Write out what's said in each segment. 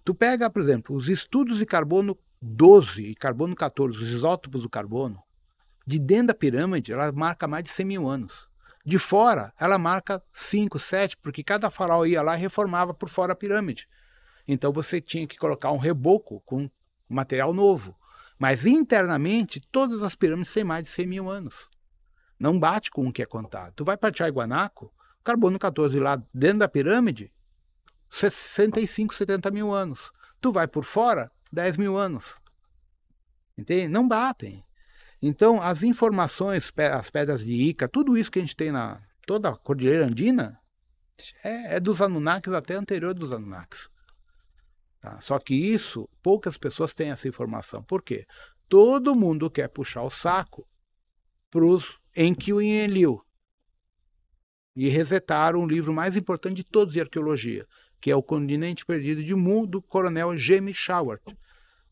Tu pega, por exemplo, os estudos de carbono 12 e carbono 14, os isótopos do carbono, de dentro da pirâmide, ela marca mais de 100 mil anos. De fora, ela marca 5, 7, porque cada faraó ia lá e reformava por fora a pirâmide. Então você tinha que colocar um reboco com material novo. Mas internamente, todas as pirâmides têm mais de 100 mil anos. Não bate com o que é contado. Tu vai para Tiahuanaco, carbono 14 lá dentro da pirâmide, 65, 70 mil anos. Tu vai por fora, 10 mil anos. Entende? Não batem. Então, as informações, as pedras de Ica, tudo isso que a gente tem na toda a Cordilheira Andina, é dos Anunnakis até anterior dos Anunnakis. Tá? Só que isso, poucas pessoas têm essa informação. Por quê? Todo mundo quer puxar o saco para os Enkiu e Enlil e resetaram o livro mais importante de todos de arqueologia, que é O Continente Perdido de Mu, do coronel James Shawart,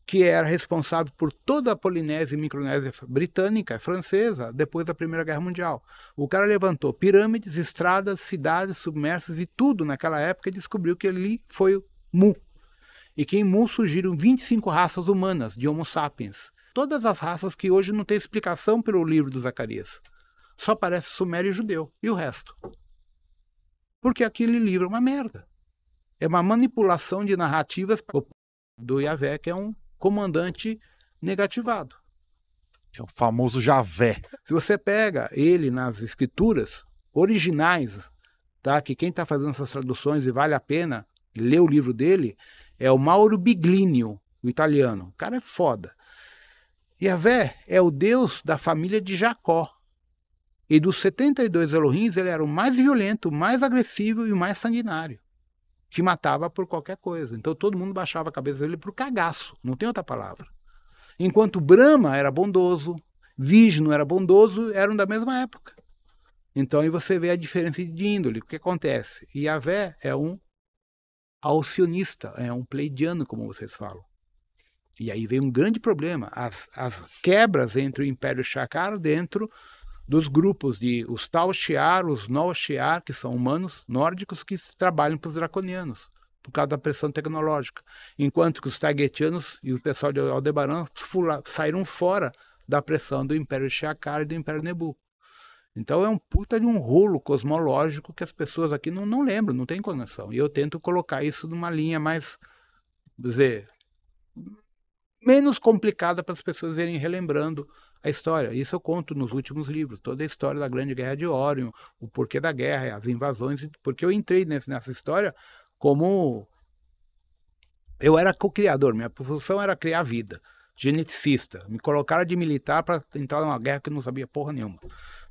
que era responsável por toda a Polinésia e Micronésia britânica, francesa, depois da Primeira Guerra Mundial. O cara levantou pirâmides, estradas, cidades submersas e tudo naquela época e descobriu que ali foi Mu. E que em Mu surgiram 25 raças humanas de Homo sapiens. Todas as raças que hoje não tem explicação pelo livro do Zacarias. Só aparece sumério e judeu. E o resto? Porque aquele livro é uma merda. É uma manipulação de narrativas do Yahvé, que é um comandante negativado. É o famoso Javé. Se você pega ele nas escrituras originais, tá? Que quem está fazendo essas traduções e vale a pena ler o livro dele, é o Mauro Biglinio, o italiano. O cara é foda. Yahvé é o Deus da família de Jacó. E dos 72 Elohims, ele era o mais violento, o mais agressivo e o mais sanguinário, que matava por qualquer coisa. Então todo mundo baixava a cabeça dele pro cagaço, não tem outra palavra. Enquanto Brahma era bondoso, Vishnu era bondoso, eram da mesma época. Então aí você vê a diferença de índole. O que acontece? Yahvé é um alcionista, é um pleidiano, como vocês falam. E aí vem um grande problema, as quebras entre o Império Shakar dentro dos grupos de os Tal Shiar, os Nol Shiar, que são humanos nórdicos que trabalham para os draconianos, por causa da pressão tecnológica. Enquanto que os Taguetianos e o pessoal de Aldebaran saíram fora da pressão do Império Shakar e do Império Nebu. Então é um puta de um rolo cosmológico que as pessoas aqui não lembram, não tem conexão. E eu tento colocar isso numa linha mais, dizer, menos complicada para as pessoas irem relembrando a história. Isso eu conto nos últimos livros, toda a história da Grande Guerra de Órion, o porquê da guerra, as invasões, porque eu entrei nessa história como... Eu era co-criador, minha profissão era criar vida, geneticista. Me colocaram de militar para entrar numa guerra que eu não sabia porra nenhuma.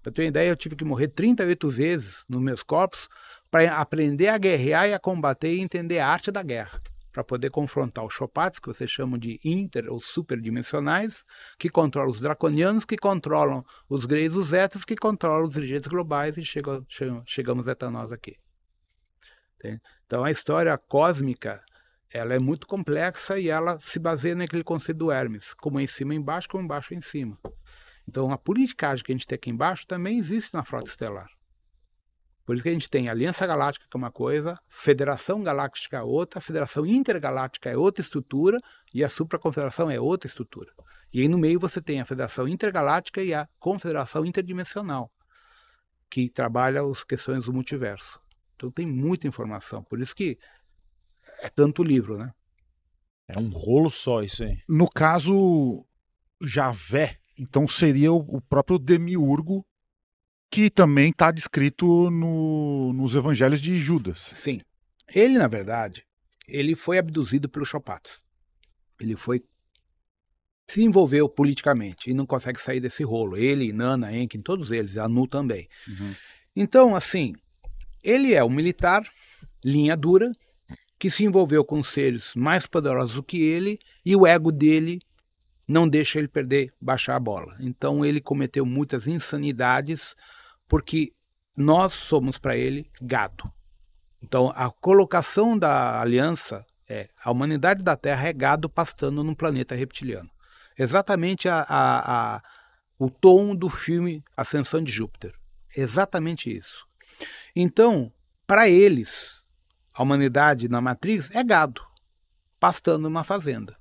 Para ter uma ideia, eu tive que morrer 38 vezes nos meus corpos para aprender a guerrear e a combater e entender a arte da guerra, para poder confrontar os Chopates, que vocês chamam de inter ou superdimensionais, que controlam os draconianos, que controlam os Greys, os Zetas, que controlam os dirigentes globais, e chegamos até nós aqui. Entende? Então a história cósmica, ela é muito complexa e ela se baseia naquele conceito do Hermes, como em cima e embaixo, como embaixo e em cima. Então a politicagem que a gente tem aqui embaixo também existe na Frota Estelar. Por isso que a gente tem Aliança Galáctica, que é uma coisa, Federação Galáctica é outra, Federação Intergaláctica é outra estrutura e a Supraconfederação é outra estrutura. E aí no meio você tem a Federação Intergaláctica e a Confederação Interdimensional, que trabalha as questões do multiverso. Então tem muita informação, por isso que é tanto livro, né? É um rolo só isso aí. No caso, Javé, então seria o próprio Demiurgo, que também está descrito nos evangelhos de Judas. Sim. Ele, na verdade, ele foi abduzido pelos Chopates. Ele se envolveu politicamente e não consegue sair desse rolo. Ele, Nana, Enki, todos eles, Anu também. Então, assim, ele é um militar, linha dura, que se envolveu com seres mais poderosos do que ele e o ego dele não deixa ele baixar a bola. Então ele cometeu muitas insanidades porque nós somos para ele gado. Então a colocação da aliança é a humanidade da Terra é gado pastando num planeta reptiliano. Exatamente o tom do filme Ascensão de Júpiter. Exatamente isso. Então, para eles, a humanidade na Matrix é gado, pastando numa fazenda.